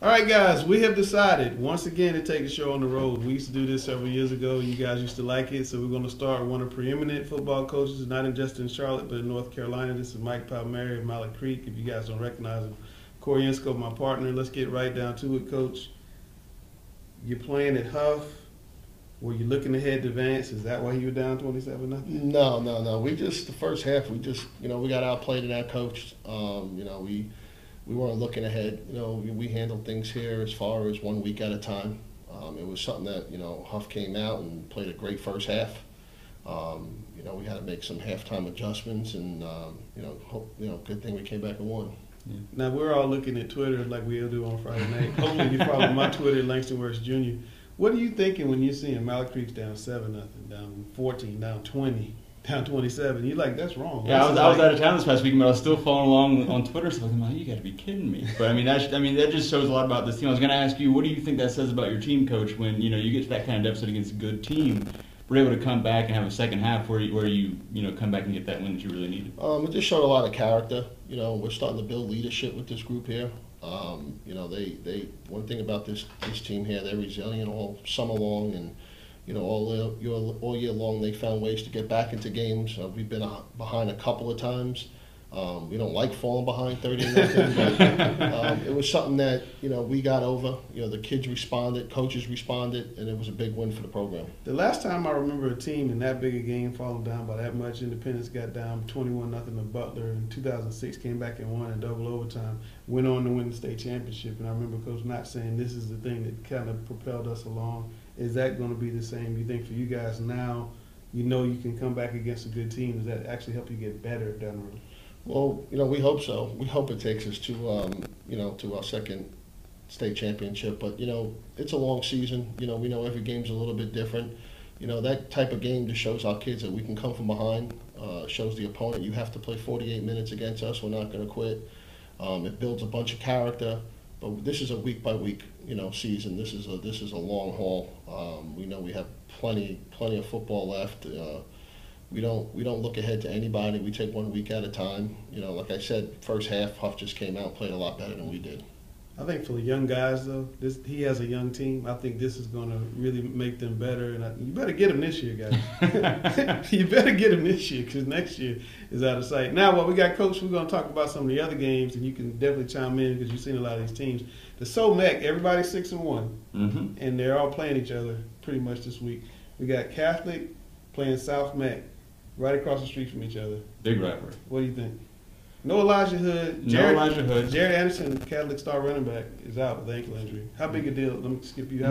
All right, guys, we have decided once again to take the show on the road. We used to do this several years ago. You guys used to like it, so we're going to start one of the preeminent football coaches, not just in Charlotte, but in North Carolina. This is Mike Palmieri of Mallard Creek. If you guys don't recognize him, Corey Inscoe, my partner. Let's get right down to it, Coach. You're playing at Hough. Were you looking ahead to advance? Is that why you were down 27-0? No. We just, the first half, we got outplayed and outcoached. We weren't looking ahead. We handled things here as far as 1 week at a time. It was something that, Hough came out and played a great first half. We had to make some halftime adjustments and, good thing we came back and won. Yeah. Now, we're all looking at Twitter like we'll do on Friday night. Hopefully you follow my Twitter, Langston Wertz Jr. What are you thinking when you're seeing Mallard Creek's down 7-0, down 14, down 20? Down 27. You're like, that's wrong. Yeah, I was out of town this past weekend, but I was still following along on Twitter. So I'm like, you got to be kidding me. But that just shows a lot about this team. I was going to ask you, what do you think that says about your team, Coach, when you get to that kind of deficit against a good team, we're able to come back and have a second half where you come back and get that win that you really needed? It just showed a lot of character. We're starting to build leadership with this group here. They one thing about this team here, they're resilient all summer long, and all year long they found ways to get back into games. We've been behind a couple of times. We don't like falling behind 30-0, but it was something that we got over. The kids responded, coaches responded, and it was a big win for the program. The last time I remember a team in that big a game falling down by that much, Independence got down 21-0 to Butler in 2006, came back and won in double overtime, went on to win the state championship. And I remember Coach Knott saying this is the thing that kind of propelled us along. Is that going to be the same, you think, for you guys now? You can come back against a good team. Does that actually help you get better down the road? Well, we hope so. We hope it takes us to, to our second state championship. But, it's a long season. We know every game's a little bit different. That type of game just shows our kids that we can come from behind. Shows the opponent you have to play 48 minutes against us. We're not going to quit. It builds a bunch of character. But this is a week-by-week, season. This is a long haul. We know we have plenty of football left. We don't look ahead to anybody. We take 1 week at a time. Like I said, first half, Hough just came out and played a lot better than we did. I think for the young guys, though, he has a young team. I think this is going to really make them better. And you better get them this year, guys. You better get them this year because next year is out of sight. Now, while we got Coach, we're going to talk about some of the other games, and you can definitely chime in because you've seen a lot of these teams. The SOMEC, everybody's 6-1, and they're all playing each other pretty much this week. We got Catholic playing South Meck right across the street from each other. Big rivalry. What do you think? No Elijah Hood. Jaret Anderson, Catholic star running back, is out with ankle injury. How big a deal? Let me skip you. How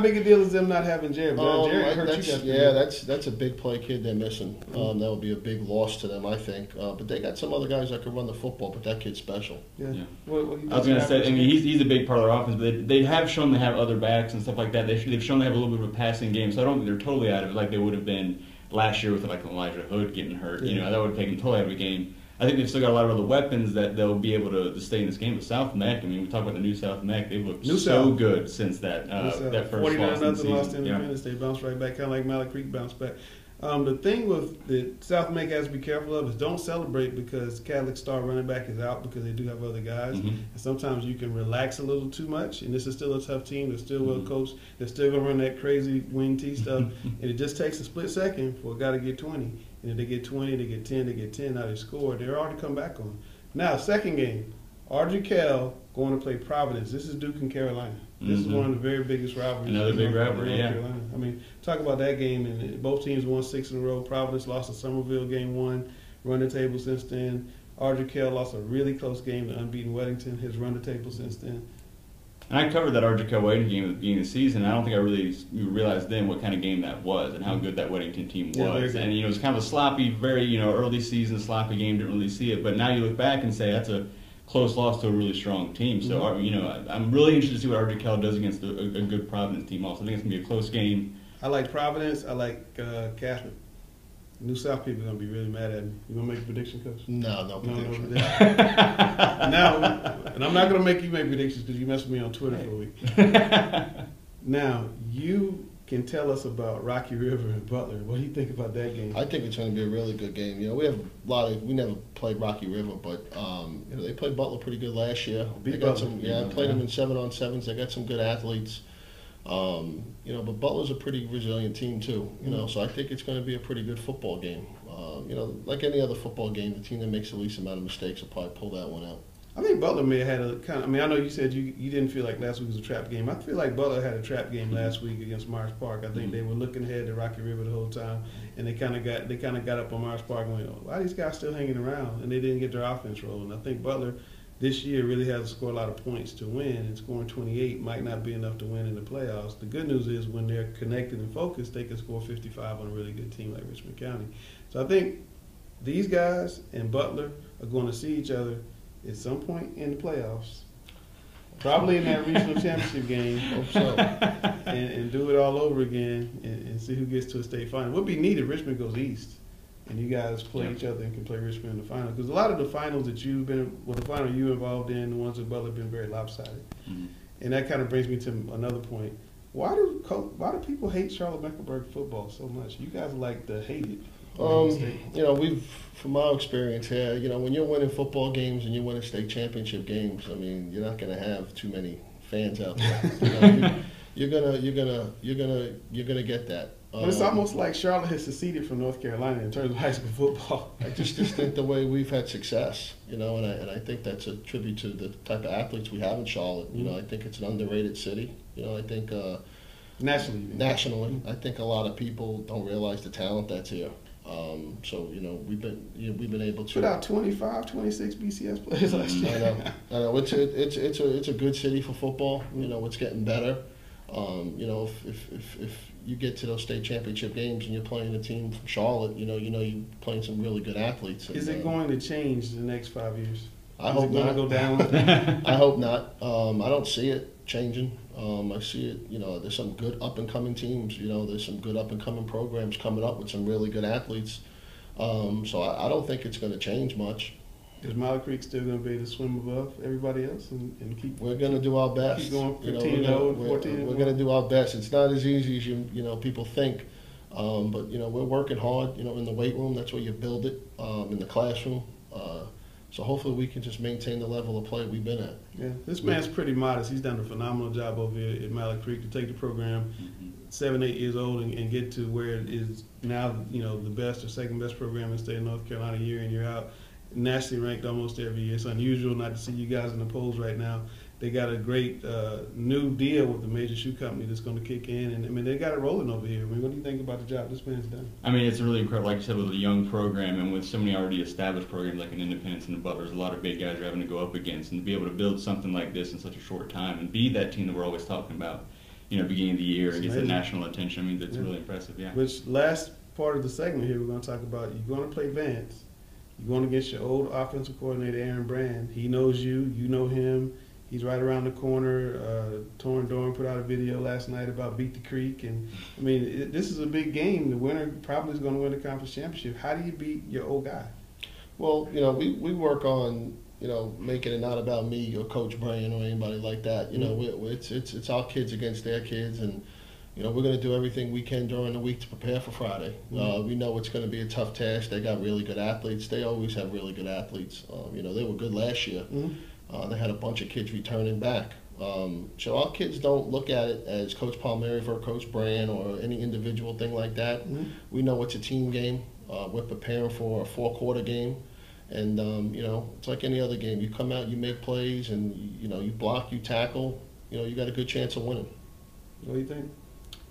big a deal is them not having Jaret? Jaret hurt you. Yeah, that's a big play kid they're missing. That would be a big loss to them, I think. But they got some other guys that could run the football, but that kid's special. Yeah. I was going to say, he's a big part of their offense, but they have shown they have other backs and stuff like that. They've shown they have a little bit of a passing game, so I don't think they're totally out of it like they would have been last year with like Elijah Hood getting hurt. That would have taken totally out of the game. I think they've still got a lot of other weapons that they'll be able to stay in this game. But South Meck, we talk about the new South Meck, they've looked so good since that first 49-0 lost to Independence. They bounced right back, kind of like Mallard Creek bounced back. The thing with the South Meck has to be careful of is don't celebrate because Catholic star running back is out because they do have other guys. And sometimes you can relax a little too much. And this is still a tough team. They're still well coached. They're still going to run that crazy wing T stuff. And it just takes a split second for a guy to get 20. And if they get 20, they get 10, they get 10. Now they score. They're already come back on. Now, second game, Ardrey Kell going to play Providence. This is Duke and Carolina. This is one of the very biggest rivalries. Another big rivalry, yeah. Carolina. Talk about that game. And both teams won 6 in a row. Providence lost to Somerville game 1, run the table since then. Ardrey Kell lost a really close game to unbeaten Weddington. Has run the table since then. And I covered that Ardrey Kell Weddington game at the beginning of the season. I don't think I really realized then what kind of game that was and how good that Weddington team was. And it was kind of a sloppy, very early season sloppy game. Didn't really see it, but now you look back and say that's a close loss to a really strong team. So I'm really interested to see what Ardrey Kell does against a good Providence team. Also, I think it's gonna be a close game. I like Providence. I like Catholic. New South people are going to be really mad at me. You going to make a prediction, Coach? No prediction. No. And I'm not going to make you make predictions because you messed with me on Twitter for a week. Now, you can tell us about Rocky River and Butler. What do you think about that game? I think it's going to be a really good game. We have we never played Rocky River, but they played Butler pretty good last year. They got some, played them in 7-on-7s. They got some good athletes. But Butler's a pretty resilient team too. So I think it's going to be a pretty good football game. Like any other football game, the team that makes the least amount of mistakes will probably pull that one out. I think Butler may have had a kind of, I know you said you didn't feel like last week was a trap game. I feel like Butler had a trap game last week against Myers Park. I think they were looking ahead to Rocky River the whole time, and they kind of got up on Myers Park and went, why are these guys still hanging around? And they didn't get their offense rolling. I think Butler this year really has to score a lot of points to win, and scoring 28 might not be enough to win in the playoffs. The good news is when they're connected and focused, they can score 55 on a really good team like Richmond County. So I think these guys and Butler are going to see each other at some point in the playoffs, probably in that regional championship game. Hope so. and do it all over again and see who gets to a state final. What would be neat if Richmond goes east and you guys play each other and can play Richmond in the final. Because a lot of the finals that the final you involved in, the ones that Butler have been very lopsided. Mm-hmm. And that kind of brings me to another point. Why do people hate Charlotte-Mecklenburg football so much? You guys like to hate it. From our experience here, when you're winning football games and you're winning state championship games, you're not going to have too many fans out there. You're gonna get that. But it's almost like Charlotte has seceded from North Carolina in terms of high school football. I just think the way we've had success, and I think that's a tribute to the type of athletes we have in Charlotte. I think it's an underrated city. I think nationally, I think a lot of people don't realize the talent that's here. We've been able to put out 25, 26 BCS players last year. I know. It's a good city for football. It's getting better. If you get to those state championship games and you're playing a team from Charlotte, you're playing some really good athletes. Is it going to change in the next 5 years? I hope not. Go down? I hope not. I don't see it changing. I see it, there's some good up-and-coming teams. There's some good up-and-coming programs coming up with some really good athletes. So I don't think it's going to change much. Is Mallard Creek still going to be able to swim above everybody else and keep? We're going to do our best. Keep going 15-0, 14. We're going to do our best. It's not as easy as people think, but we're working hard. In the weight room, that's where you build it. In the classroom, so hopefully we can just maintain the level of play we've been at. Yeah, this man's pretty modest. He's done a phenomenal job over here at Mallard Creek to take the program 7, 8 years old and get to where it is now. The best or second best program in the state of North Carolina year in, year out. Nationally ranked almost every year. It's unusual not to see you guys in the polls right now. They got a great new deal with the major shoe company that's going to kick in, and they got it rolling over here. What do you think about the job this man's done? It's really incredible. Like you said, with a young program and with so many already established programs like an Independence and the Butlers, a lot of big guys are having to go up against, and to be able to build something like this in such a short time and be that team that we're always talking about, beginning of the year and gets that national attention. That's really impressive. Yeah. Which last part of the segment here, we're going to talk about. You're going to play Vance. You're going against your old offensive coordinator, Aaron Brand. He knows you. You know him. He's right around the corner. Torrin Dorn put out a video last night about Beat the Creek. And, this is a big game. The winner probably is going to win the conference championship. How do you beat your old guy? Well, we work on, making it not about me or Coach Brand or anybody like that. It's our kids against their kids. And, we're going to do everything we can during the week to prepare for Friday. We know it's going to be a tough task. They got really good athletes. They always have really good athletes. They were good last year. They had a bunch of kids returning back. So our kids don't look at it as Coach Palmieri for Coach Brand or any individual thing like that. We know it's a team game. We're preparing for a 4-quarter game. And, it's like any other game. You come out, you make plays, and, you block, you tackle. You got a good chance of winning. What do you think?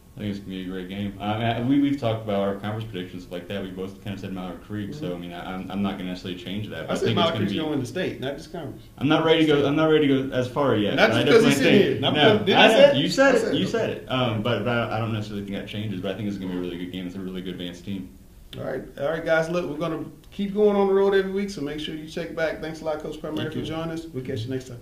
I think it's going to be a great game. We've talked about our conference predictions like that. We both kind of said Mallard Creek, so I'm not going to necessarily change that. I said Mallard Creek's going to win the state, not just conference. I'm not ready to go as far yet. Not just because he's sitting here. No, did I say it? You said it. You said it. But I don't necessarily think that changes. But I think it's going to be a really good game. It's a really good Vance team. All right, guys. Look, we're going to keep going on the road every week, so make sure you check back. Thanks a lot, Coach Palmieri, for joining us. We'll catch you next time.